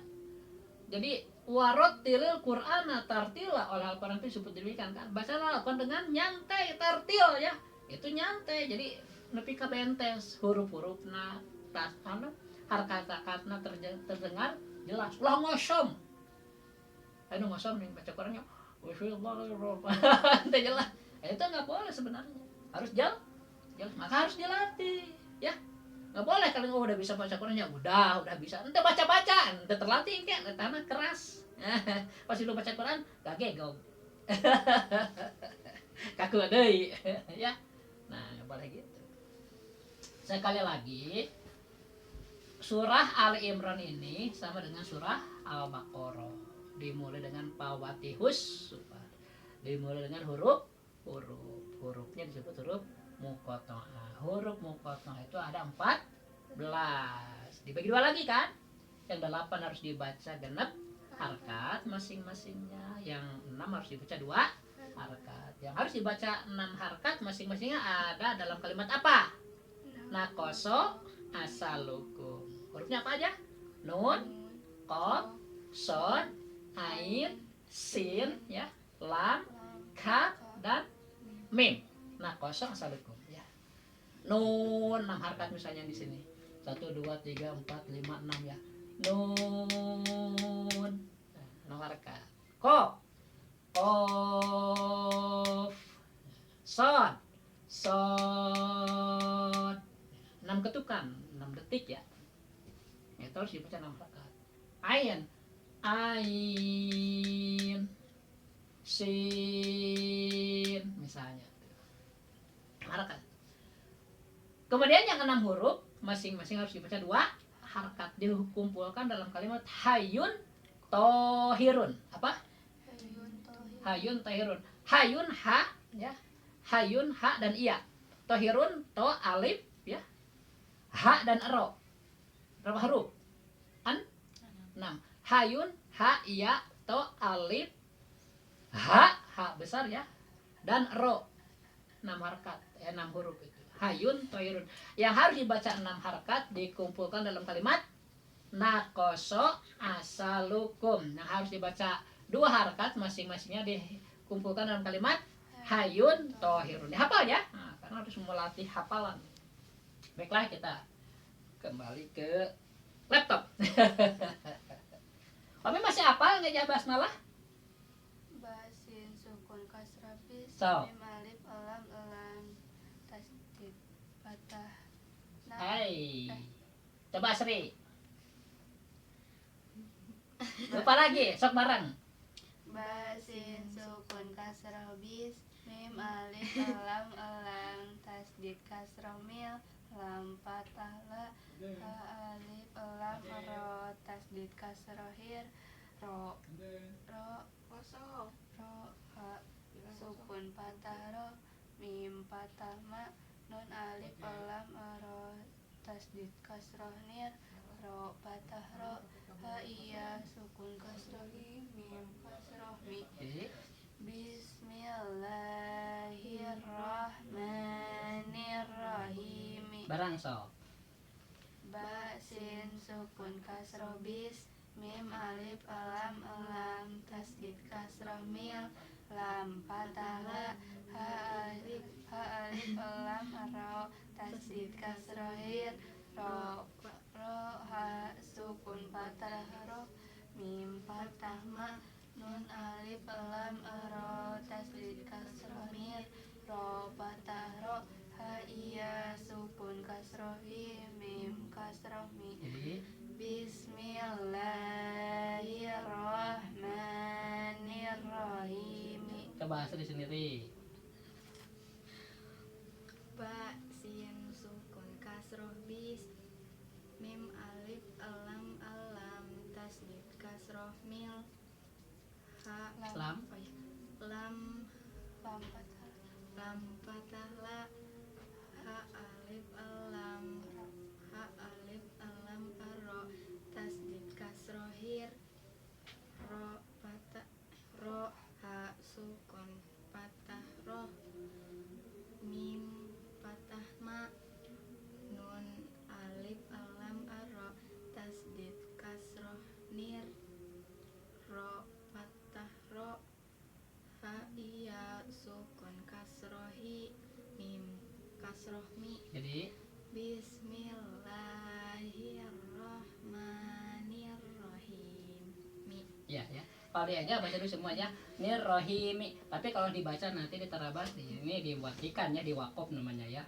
A: Jadi warattilil Qur'ana tartila, oleh Al-Qur'an itu disebut demikian kan. Bacalah Al-Qur'an dengan nyantai, tartil ya. Itu nyantai. Jadi nepi ka bentes huruf-hurufna tas harkat-harkatna terdengar jelas. Ulah ngosom. Anu ngosom nih baca Qur'annya. Bismillahirrahmanirrahim. Jelas. Itu enggak boleh sebenarnya. Harus jelas. Maka harus dilatih ya. Nggak boleh kalau udah bisa baca Quran ya udah bisa. Ente baca-baca, ente terlatih kan, tanah keras. Pas lu baca Quran gak gegog. Kaku deui ya. Nah, nggak boleh gitu. Sekali lagi, surah Ali Imran ini sama dengan surah Al-Baqarah. Dimulai dengan Fawatihus Suwar. Dimulai dengan hurufnya disebut huruf muqatta'ah. Huruf muqatta'ah itu ada 14. Dibagi 2 lagi kan? Yang 8 harus dibaca genep harkat masing-masingnya. Yang 6 harus dibaca 2 harkat. Yang harus dibaca 6 harkat masing-masingnya ada dalam kalimat apa? Naqasa asalukum. Hurufnya apa aja? Nun, qaf, shad, ain, sin ya, lam, kaf dan mim. Naqasa asalukum ya. Nun 6 harkat misalnya di sini. 1 2 3 4 5 6 ya. Nun. Nah, enam harakat. Qaf. Qaf. Shad. Shad. 6 ketukan, 6 detik ya. Itu harus dibaca 6 harakat. Ain. Ain. Sin misalnya. Harakat. Kemudian yang 6 huruf masing-masing harus dibaca 2 harakat, dikumpulkan dalam kalimat Hayyun Tohirun. Apa? Hayyun Tohirun. Hayyun ha ya. Hayyun ha dan iya. Tohirun to alif ya. Ha dan ro. Berapa huruf? 6. Hayyun ha iya to alif ha besar ya, dan ro 6 harakat, 6 huruf itu. Hayyun Tohirun. Yang harus dibaca 6 harakat dikumpulkan dalam kalimat Nakoso asalukum. Nah, harus dibaca 2 harakat masing-masingnya dikumpulkan dalam kalimat Hayyun Tohirun. Dihafal ya. Nah, karena harus melatih hafalan. Baiklah, kita kembali ke laptop. Kami masih hafal nggak basmalah?
B: Basin sukun kasrah bis
A: So.
B: mim alif lam lam tasdid patah.
A: Hai. Coba Sri. Lupa lagi, sok bareng.
B: Basin sukun kasrah bis mim alif lam lam tasdid kasrah mil lam patah la ha alif lam ro tasdid kasrah hir ro kosong ro ha sukun patah ro mim patah ma nun alif lam ro tasdid kasrah nir ro patah ro ha iya sukun kasrah mim kasrah mi. Bismillahirrahmanirrahim.
A: Barang sok.
B: Basin sukun kasroh bis mim alif lam lam tasdid kasroh mil lam patah la ha alif lam ro tasdid kasroh hir ro ha sukun patah ro mim patah ma nun alif lam ro tasdid kasroh mir ro patah ro ha iya sukun kasroh mim kasroh mi.
A: Jadi
B: Bismillahirrahmanirrahim.
A: coba Sri sendiri.
B: Ba sin sukun kasroh bis mim alif lam tasdid kasroh mil ha
A: Lam.
B: lam patah la ha alif lam ro tasdid kasroh hir ro patah ro ha sukun patah ro mim patah ma nun alif lam ro tasdid kasroh nir ro patah ro ha iya sukun kasrohi mim kasroh mi.
A: Jadi
B: Bismillahirrahmanirrahim.
A: ya. Kalau aja baca dulu semuanya Nirrohimi. Tapi kalau dibaca nanti diterabas ini diwatikan ya, diwakop namanya ya.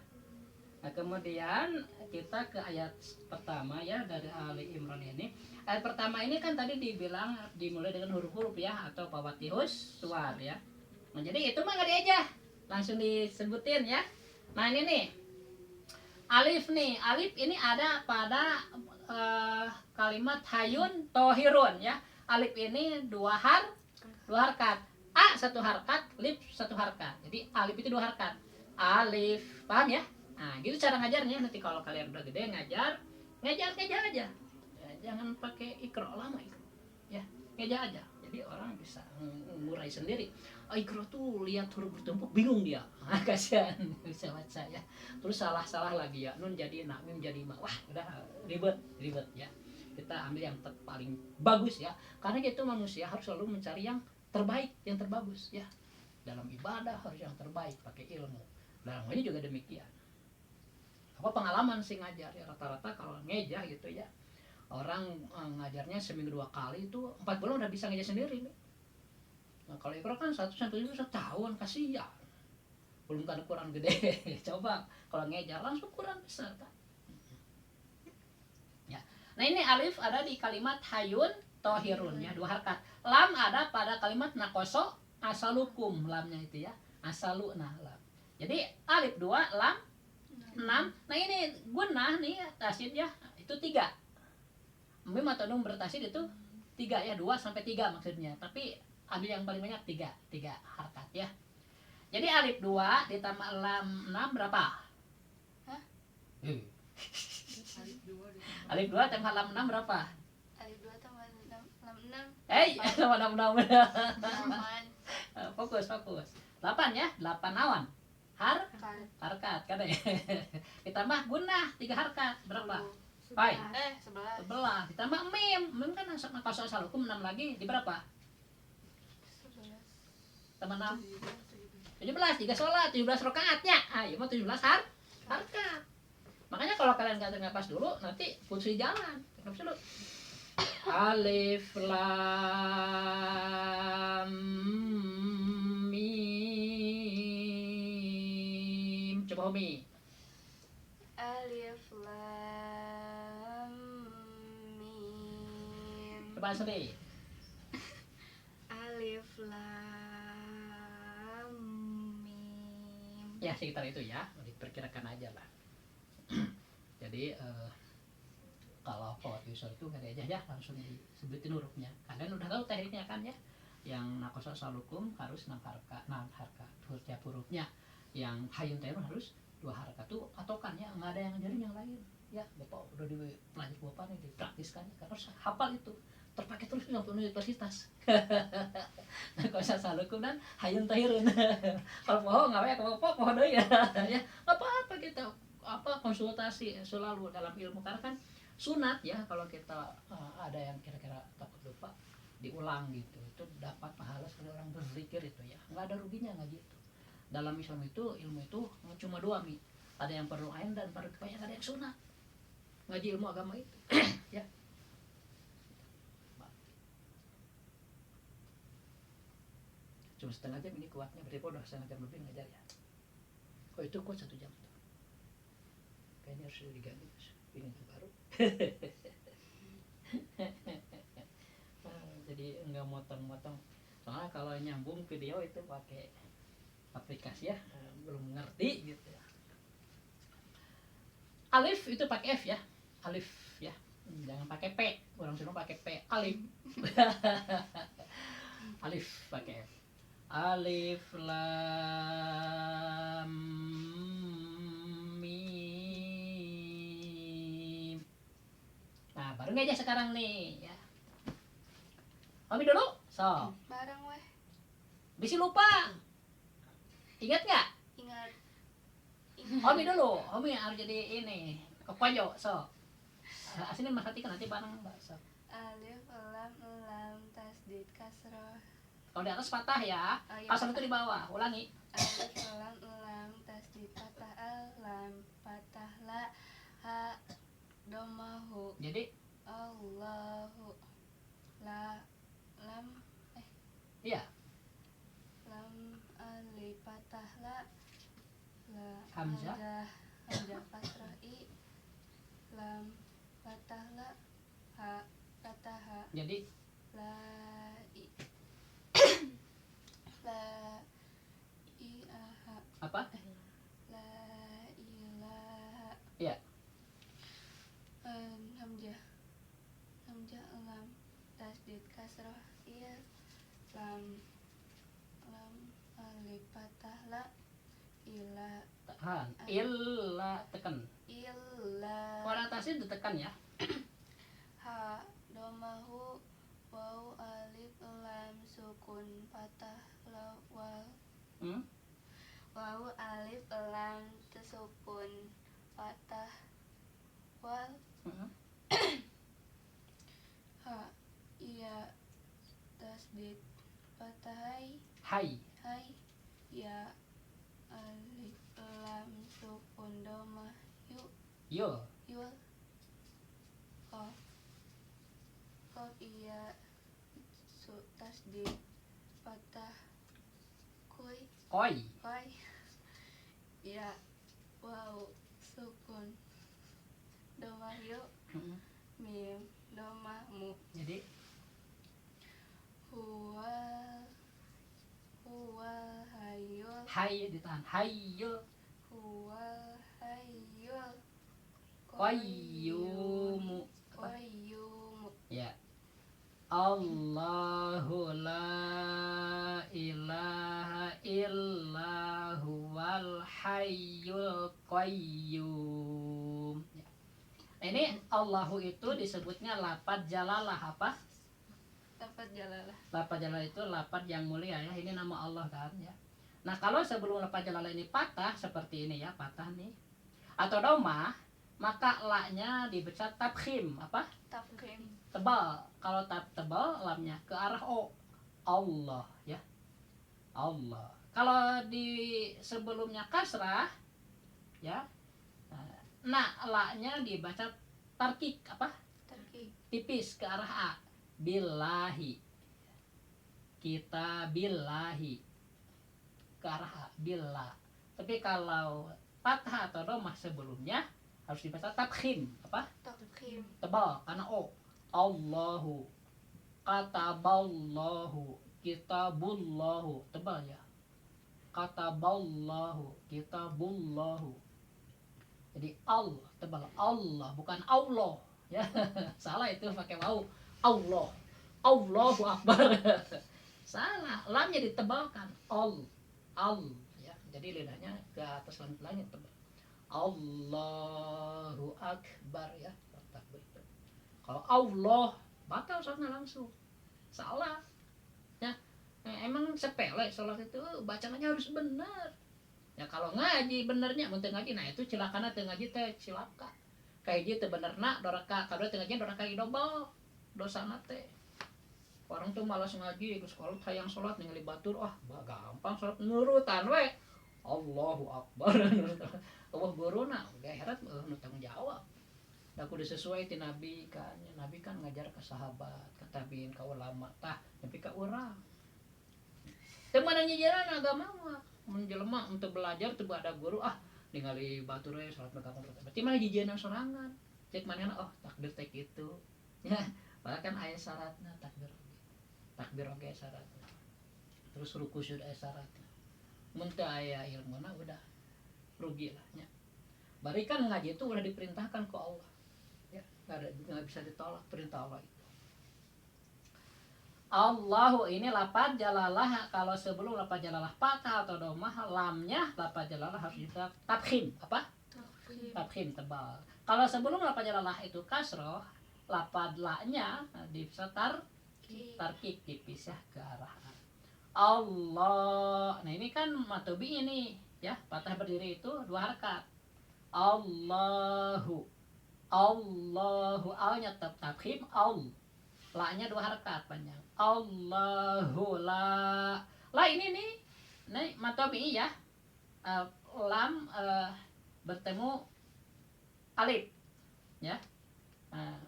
A: Nah, kemudian kita ke ayat pertama ya dari Ali Imran ini. Ayat pertama ini kan tadi dibilang dimulai dengan huruf-huruf ya, atau pawatihus suar ya. Nah, jadi itu mah nggak aja, langsung disebutin ya. Nah, ini nih alif nih, alif ini ada pada kalimat Hayyun Tohirun ya. Alif ini 2 harakat. A 1 harakat, lif 1 harakat. Jadi alif itu 2 harakat. Alif, paham ya? Nah, gitu cara ngajarnya. Nanti kalau kalian udah gede ngajar aja. Ya, jangan pakai ikro lama itu. Ya, ngajar aja. Jadi orang bisa ngurai sendiri. Ikro tuh lihat huruf bertumpuk bingung dia. Kasihan bisa baca ya. Terus salah lagi ya. Nun jadi na, mim jadi ma. Wah, udah ribet ya. Kita ambil yang paling bagus ya. Karena gitu manusia harus selalu mencari yang terbaik, yang terbagus ya. Dalam ibadah harus yang terbaik, pakai ilmu. Dalam ini juga demikian. Apa pengalaman sih ngajar ya, rata-rata kalau ngeja gitu ya orang ngajarnya seminggu 2 kali itu 4 bulan udah bisa ngeja sendiri nih. Nah kalau Iqra kan 1 sampai 2 tahun kasihan, belum kan ukuran gede. Coba kalau ngeja langsung ukuran besar kan. Ya. Nah ini alif ada di kalimat hayun tohirun ya 2 harakat. Lam ada pada kalimat nakoso asalukum, lamnya itu ya asalu, nah lam. Jadi alif 2 lam 6. Nah ini gunah nih tasid ya itu 3. Mim atau nun bertasid itu 3 ya, 2 sampai 3 maksudnya. Tapi ambil yang paling banyak 3 harakat ya. Jadi alif 2 ditambah lam 6 berapa?
B: Hah?
A: Alif 2 tambah lam 6 berapa?
B: Alif 2 tambah lam 6
A: Sama 6.
B: 8
A: Fokus. 8 ya, 8 awan. Harkat kan ya. Ditambah gunah 3 harkat berapa? Pai.
B: 11
A: 11 ditambah mim kan nakoso asalukum 6 lagi di berapa?
B: 11
A: Tambah 6 17, 3 sholat 17 rakaatnya. Ayo mah 17 harkat. Makanya kalau kalian nggak pas dulu nanti putus di jalan. Terus dulu. Alif lam mim. Coba Homi.
B: Alif lam mim.
A: Coba Asri.
B: Alif lam mim.
A: Ya sekitar itu ya, diperkirakan aja lah. Jadi kalau fawat yusur itu nggak ada aja ya, langsung disebutin hurufnya. Kalian udah tahu tekniknya kan ya. Yang nakoso salukum harus 6 harkat, tiap hurufnya. Yang hayun terun harus 2 harkat tuh patokan ya, nggak ada yang ngajarin yang lain. Ya, Bapak udah di pelajari Bapak nih, dipraktiskan karena harus hafal itu. Terpakai terus sampai universitas. Nakoso salukum dan hayun terun. Kalau pohon nggak ya, kalau pohon ya. Ya, nggak apa-apa kita konsultasi selalu dalam ilmu karena kan sunat ya, kalau kita ada yang kira-kira takut lupa diulang gitu itu dapat pahala sekali orang berzikir itu ya, nggak ada ruginya ngaji itu. Dalam Islam itu ilmu itu cuma 2 mi, ada yang perlu ain dan perlu kifayah, ada yang sunat ngaji ilmu agama itu. Ya cuma setengah jam ini kuatnya, berarti udah setengah jam lebih ngajar ya. Kok itu kuat 1 jam tuh kayaknya harus diganti ini tuh baru. Jadi nggak motong-motong, soalnya kalau nyambung video itu pakai aplikasi ya, belum ngerti gitu ya. Alif itu pakai F ya, alif ya, jangan pakai P, orang Sunda pakai P, alif. Alif pakai F. Alif lam mim. Nah baru aja sekarang nih ya. Kami dulu, so.
B: Bareng weh.
A: Bisa lupa. Ingat nggak?
B: Ingat.
A: Homi dulu, Homi harus jadi ini kepojo, so. Sini Mas Atika nanti bareng Mbak, so.
B: Alif lam tasdid kasroh.
A: Kalau di atas patah ya,
B: Oh, iya.
A: kasar itu di bawah. Ulangi.
B: Alif lam tasdid patah lam patah la ha domahu.
A: Jadi
B: Allahu la lam
A: iya,
B: lam alif patah la
A: Hamzah.
B: hamzah kasrah i lam patah la ha patah ha
A: jadi
B: la i la ilaha
A: apa?
B: la ilaha
A: Iya.
B: hamzah lam tasdid kasrah iya lam alif patah la ila
A: Tahan. Illa tekan.
B: illa
A: Orang atasnya ditekan ya.
B: ha domahu waw alif lam sukun patah la wal waw alif lam sukun patah wal ha iya tasdid patah
A: Hai.
B: ya alif lam sukun domah yuk
A: Yul.
B: yul kof kof iya tasdid patah koi
A: Koi.
B: koi ya wow sukun domah yuk mim domah mu.
A: Jadi
B: huwal hayyul
A: hay ditahan. Hayyul
B: huwal hayyul
A: qayyumu. Apa?
B: qayyum.
A: Ya. Allahu la ilaha illa huwal hayyul qayyum. Ya. Nah, ini Allahu itu disebutnya lafaz jalalah apa?
B: Dapat jalalah.
A: Lafaz jalalah itu lafaz yang mulia ya. Ini nama Allah kan ya. Nah, kalau sebelum lafaz jalalah ini patah seperti ini ya, patah nih. Atau domah, maka la-nya dibaca tafkhim apa?
B: Tafkhim.
A: Tebal. Kalau tebal lamnya ke arah o. Allah ya. Allah. Kalau di sebelumnya kasrah ya. Nah, la-nya dibaca tarkik apa?
B: Tarkik.
A: Tipis ke arah a. Billahi. Kita billahi. Ke arah a. Billah. Tapi kalau fathah atau domah sebelumnya harus dibaca tafkhim apa?
B: Tafkhim.
A: Tebal karena o. Allahu kataballahu kitabullahu tebal ya. Kataballahu kitabullahu. Jadi Allah tebal Allah bukan Allah ya. Salah itu pakai waw. Allah. Allahu akbar. Salah, lamnya ditebalkan. Al ya. Jadi lidahnya ke atas langit tebal. Allahu akbar ya. Kalau Allah batal sholatnya langsung. Salah. Ya, emang sepele sholat itu bacaannya harus benar. Ya kalau ngaji benernya mun teu ngaji nah itu cilakana teu ngaji teh cilaka. Kayak gitu benerna doraka kadua teu ngaji doraka double dosana teh. Orang tuh malas ngaji geus kolot hayang sholat ningali batur gampang sholat nurutan we. Allahu akbar. Allah guruna gaheret nu tanggung jawab. Da kudu sesuai ti nabi kan. Nabi kan ngajar ke sahabat, ke tabiin, ke ulama tah tapi ka urang. Teu meunang nyijiran agama mah. Mun jelema untuk belajar teu ada guru ningali batur we salat megangkeun. Berarti mah jijieuna sorangan. Cek manehna takbir teh kitu. Ya, padahal kan aya syaratna takbir. Takbir oge syaratna. Terus ruku sujud aya syaratna. Mun teu aya ilmuna udah rugi lah nya. Bari kan ngaji itu udah diperintahkan ke Allah. Ya, nggak bisa ditolak perintah Allah itu. Allahu ini lafaz jalalah. Kalau sebelum lafaz jalalah patah atau domah lamnya lafaz jalalah harus kita tafkhim apa? Tafkhim tebal. Kalau sebelum lafaz jalalah itu kasroh, lafaz la-nya bisa tarkik dipisah ke arah Allah. Nah ini kan matobi ini ya, patah berdiri itu 2 harakat. Allahu al-nya tafkhim la-nya 2 harakat panjang. Allahu la ini nih matobi ya. Lam bertemu alif ya.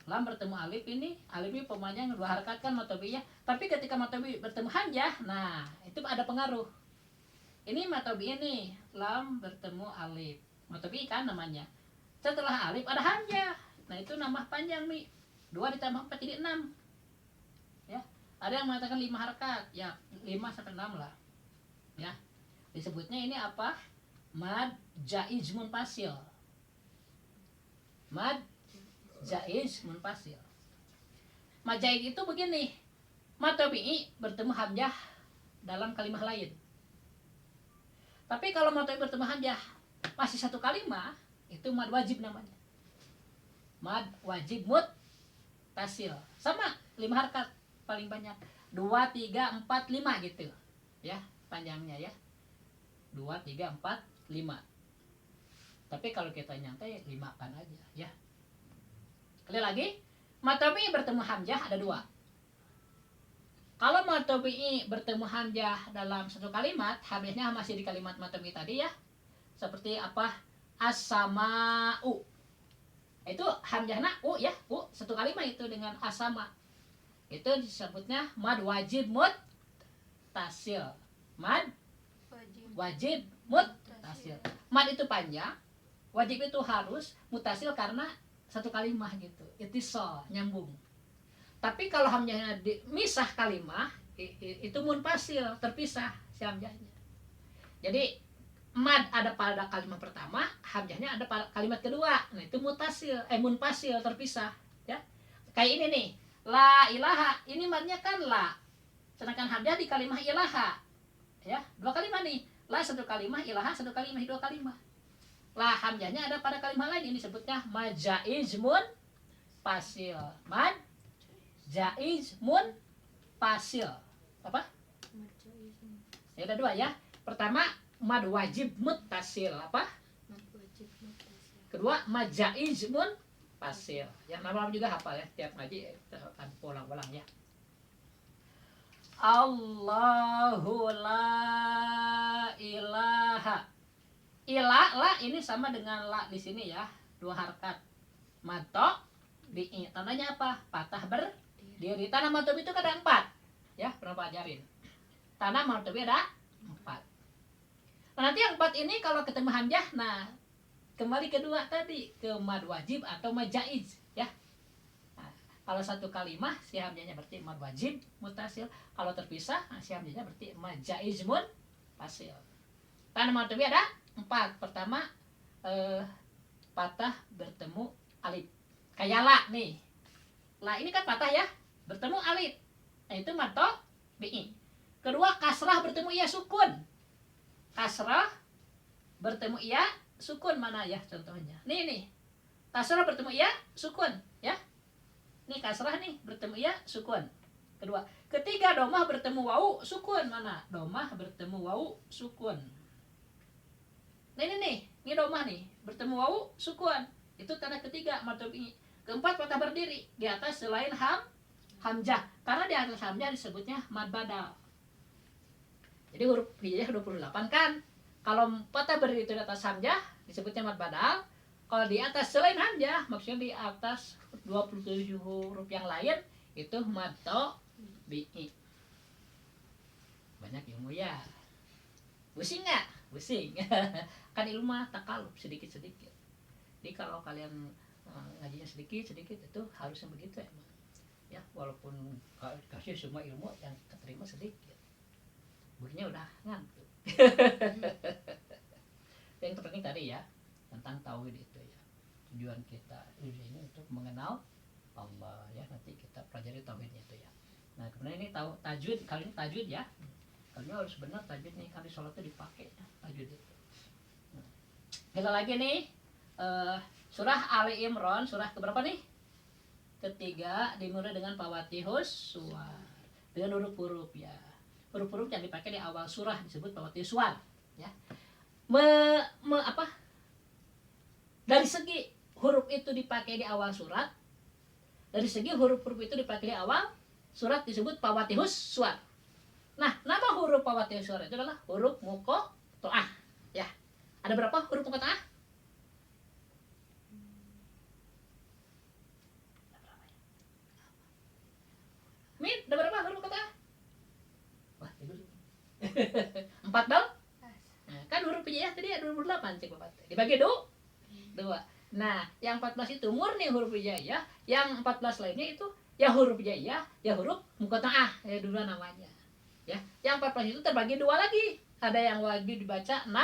A: Lam bertemu alif ini pemanjang 2 harakat kan matobi ya. Tapi ketika matobi bertemu hamzah, nah itu ada pengaruh. Ini matobi ini lam bertemu alif. Matobi kan namanya. Setelah alif ada hamzah. Nah itu nambah panjang nih. 2 ditambah 4 jadi 6. Ya. Ada yang mengatakan 5 harakat. Ya, 5 sampai 6 lah. Ya. Disebutnya ini apa? Mad jaiz munfasil. Mad jaiz munfasil. Mad jaiz itu begini. Mad tabi'i bertemu hamzah dalam kalimat lain. Tapi kalau mad tabi'i bertemu hamzah masih satu kalimat, itu mad wajib namanya. Mad wajib muttasil. Sama 5 harakat paling banyak. 2 3 4 5 gitu. Ya, panjangnya ya. 2 3 4 5. Tapi kalau kita nyantai 5 kan aja ya. Kali lagi, mad tabi'i bertemu hamzah ada 2. Kalau mad tabi'i bertemu hamzah dalam satu kalimat, hamzahnya masih di kalimat mad tabi'i tadi ya. Seperti apa? As-sama'u. Itu hamzahna u ya, u satu kalimat itu dengan asama. Itu disebutnya mad wajib muttasil. Mad wajib muttasil. Mad itu panjang, wajib itu harus, muttasil karena satu kalimat gitu. Ittisal, nyambung. Tapi kalau hamzahnya misah kalimat, itu munfasil, terpisah si hamzahnya. Jadi mad ada pada kalimat pertama, hamzahnya ada pada kalimat kedua. Nah, itu munfasil, terpisah, ya. Kayak ini nih, la ilaha, ini madnya kan la. Sedangkan hamzah di kalimat ilaha. Ya, dua kalimat nih. La satu kalimat, ilaha satu kalimat, dua kalimat. La hamzahnya ada pada kalimat lain, ini sebutnya majaiz munfasil. Mad jaiz munfasil. Apa? Ya ada dua ya. Pertama mad wajib muttasil, apa? Kedua majaiz munfasil. Yang nama juga hafal ya, tiap ngaji akan pulang-pulang ya. Allahu la ilaha. La ini sama dengan la di sini ya, dua harkat. Mato bi, tandanya apa? Patah berdiri. Tanda matobi itu ada 4. Ya, pernah ajarin. Tanda matobi ada 4. Nah, nanti yang 4 ini kalau ketemu hamzah, nah kembali kedua tadi ke mad wajib atau mad jaiz ya. Nah, kalau satu kalimat si hamzahnya berarti mad wajib muttasil, kalau terpisah nah, si hamzahnya berarti mad jaiz munfasil. Tanda matobi ada 4. Pertama patah bertemu alif. Kayak la nih. La ini kan patah ya, bertemu alif. Nah, itu mad bi. Kedua kasrah bertemu iya sukun. Kasrah bertemu iya sukun, mana ya contohnya? Nih. Kasrah bertemu iya sukun, ya. Nih kasrah nih bertemu iya sukun. Kedua. Ketiga domah bertemu wau sukun, mana? Domah bertemu wau sukun. Nah ini domah nih bertemu wau sukun. Itu tanda ketiga matobi. Keempat patah berdiri di atas selain hamzah. Karena di atas hamzah disebutnya mad badal. Jadi huruf hijaiyah 28 kan. Kalau patah berdiri itu di atas hamzah disebutnya mad badal. Kalau di atas selain hamzah, maksudnya di atas 27 huruf yang lain itu mad tabi'i. Banyak ilmu ya. Pusing nggak? Pusing. Kan ilmu takalub sedikit-sedikit. Jadi kalau kalian ngajinya sedikit itu harusnya begitu emang. Ya, walaupun kasih semua ilmu yang keterima sedikit. Burnya udah ngantuk. Yang terpenting tadi ya, tentang tauhid itu ya. Tujuan kita ini untuk mengenal Allah ya. Nanti kita pelajari tauhidnya itu ya. Nah, kemudian ini tajwid, kali ini tajwid ya. Kali ini harus benar tajwid nih, kali sholat itu dipakai tajwid itu. Nah, kita lagi nih surah Ali Imran, surah keberapa nih? Ketiga, dimulai dengan Fawatihus Suwar. Dengan huruf-huruf ya. Huruf-huruf yang dipakai di awal surah disebut Fawatihus Suwar ya. Dari segi huruf itu dipakai di awal surat, dari segi huruf-huruf itu dipakai di awal surat disebut Fawatihus Suwar. Nah, nama huruf Fawatihus Suwar itu adalah huruf muqatta'ah ya. Ada berapa huruf muqatta'ah? Ada berapa huruf muqatta'ah? Wah, itu 4 dong? Nah, kan huruf hijaiyah tadi ada 28 cek Bapak. Dibagi 2. Nah, yang 14 itu murni huruf hijaiyah, yang 14 lainnya itu ya huruf hijaiyah, ya huruf muqatta'ah, ya dua namanya. Ya, yang 14 itu terbagi 2 lagi. Ada yang wajib dibaca 6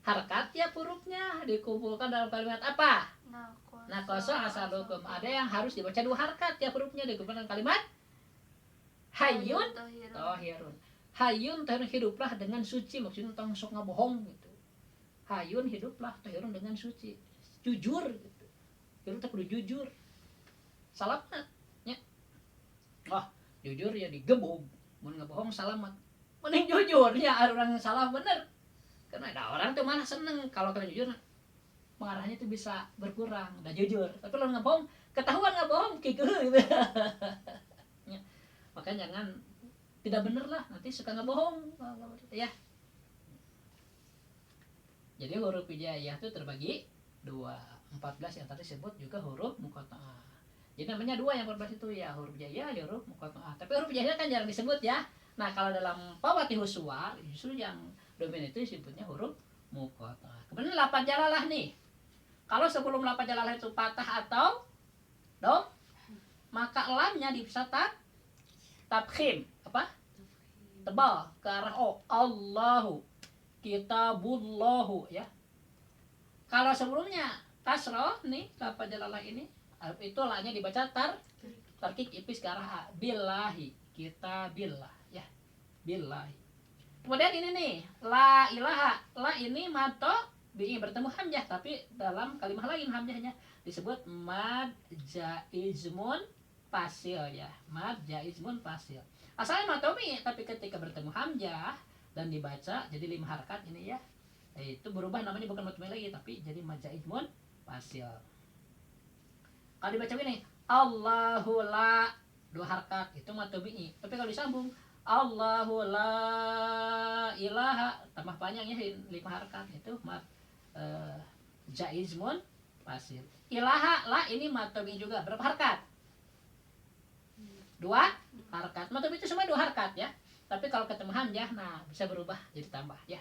A: harakat ya hurufnya dikumpulkan dalam kalimat apa? Naqasa asalukum. Ada yang harus dibaca 2 harakat ya hurufnya dikumpulkan dalam kalimat hayyun tahirun. Hayyun tahirun, hiduplah dengan suci, maksudnya tentang sok ngabohong gitu. Hayyun hiduplah tahirun dengan suci. Jujur gitu. Hidup tak perlu jujur. Salamat nya. Wah, jujur ya digebug. Mun ngabohong salamat. Mending jujur ya orang salah bener. Karena ada orang tuh malah seneng kalau kalian jujur marahnya tuh bisa berkurang, udah jujur. Tapi kalau ngabohong, ketahuan ngabohong kikeuh gitu. Makanya jangan tidak bener lah, nanti suka ngebohong ya. Jadi huruf hijaiyah itu terbagi 2. 14 yang tadi disebut juga huruf muqatta'ah. Jadi namanya dua yang 14 itu ya huruf jaiyah ya huruf muqatta'ah. Tapi huruf jaiyah kan jarang disebut ya. Nah, kalau dalam Fawatihus Suwar justru yang dominan itu disebutnya huruf muqatta'ah. Kemudian lafaz jalalah nih. Kalau sebelum lafaz jalalah itu patah atau dom, maka lamnya bisa tabkhim, apa? Tebal ke arah o. Allahu, kitabullahu ya. Kalau sebelumnya kasroh nih lafaz jalalah ini itu la-nya dibaca tarkik ipis ke arah a. Billahi, kitabillah ya. Billahi. Kemudian ini nih, la ilaha. La ini mato bi bertemu hamzah, tapi dalam kalimat lain hamzahnya disebut mad jaizmun fasil ya. Mad jaizmun fasil. Asalnya mato bi, tapi ketika bertemu hamzah dan dibaca jadi 5 harakat ini ya. Itu berubah namanya bukan mad lagi tapi jadi mad jaizmun fasil. Kalau dibaca ini Allahu la 2 harakat itu mato bi. Tapi kalau disambung Allahu la ilaha tambah panjangnya 5 harakat itu mad jaizmun fasil. Ilaha la ini matobi juga berapa harakat? 2 harakat. Matobi itu semua 2 harakat ya. Tapi kalau ketemu hamzah nah bisa berubah jadi tambah ya.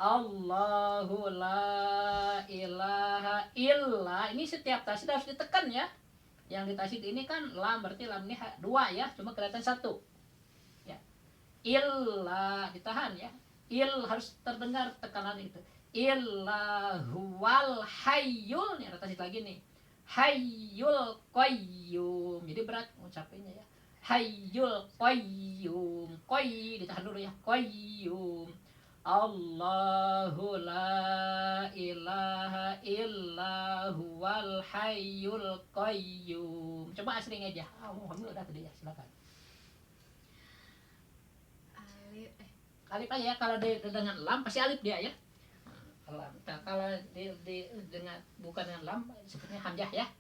A: Allahu la ilaha illa ini setiap tasydid harus ditekan ya. Yang ditasydid ini kan lam berarti lam ini 2 ya, cuma kelihatan 1. Illa ditahan ya, harus terdengar tekanan itu. Illa huwal hayyul nih atas lagi nih, hayyul qayyum, jadi berat ngucapinnya ya. Hayyul qayyum, qoy ditahan dulu ya, qayyum. Allahu la ilaha illa huwal hayyul qayyum. Coba asring aja. Alhamdulillah udah tadi ya, silakan. Alif aja ya, kalau dengan lam pasti alif dia ya. Nah, kalau dengan bukan dengan lam sepertinya hamzah ya.